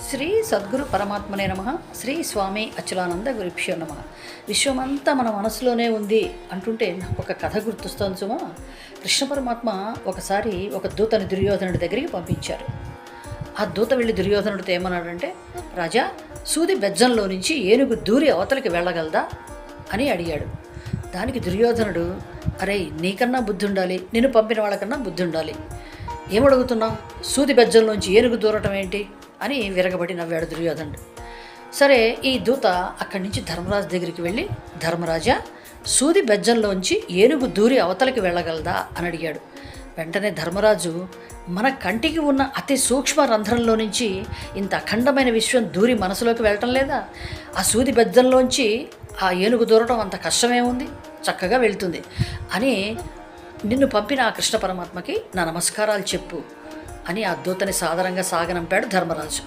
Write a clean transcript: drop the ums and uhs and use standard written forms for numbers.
శ్రీ సద్గురు పరమాత్మనే నమః. శ్రీ స్వామి అచ్యుతానంద గురుభ్యో నమః. విశ్వమంతా మన మనసులోనే ఉంది అంటుంటే నాకు ఒక కథ గుర్తొస్తోంది సుమా. కృష్ణ పరమాత్మ ఒకసారి ఒక దూతని దుర్యోధనుడి దగ్గరికి పంపించారు. ఆ దూత వెళ్ళి దుర్యోధనుడితో ఏమన్నాడంటే, రాజా, సూది బెజ్జంలో నుంచి ఏనుగు దూరి అవతలికి వెళ్ళగలదా అని అడిగాడు. దానికి దుర్యోధనుడు, అరే, నీకన్నా బుద్ధి ఉండాలి, నిన్ను పంపిన వాళ్ళకన్నా బుద్ధి ఉండాలి, ఏమడుగుతున్నావు, సూది బెజ్జంలోంచి ఏనుగు దూరటం ఏంటి అని విరగబడి నవ్వాడు దుర్యోధనుడు. సరే, ఈ దూత అక్కడి నుంచి ధర్మరాజు దగ్గరికి వెళ్ళి, ధర్మరాజా, సూది బెజ్జంలోంచి ఏనుగు దూరి అవతలికి వెళ్ళగలదా అని అడిగాడు. వెంటనే ధర్మరాజు, మన కంటికి ఉన్న అతి సూక్ష్మ రంధ్రంలో నుంచి ఇంత అఖండమైన విశ్వం దూరి మనసులోకి వెళ్ళటం లేదా? ఆ సూది బెజ్జంలోంచి ఆ ఏనుగు దూరటం అంత కష్టమేముంది, చక్కగా వెళ్తుంది అని నిన్ను పంపిన ఆ కృష్ణ పరమాత్మకి నా నమస్కారాలు చెప్పు అని ఆ దూతని సాదరంగా సాగనంపాడు ధర్మరాజు.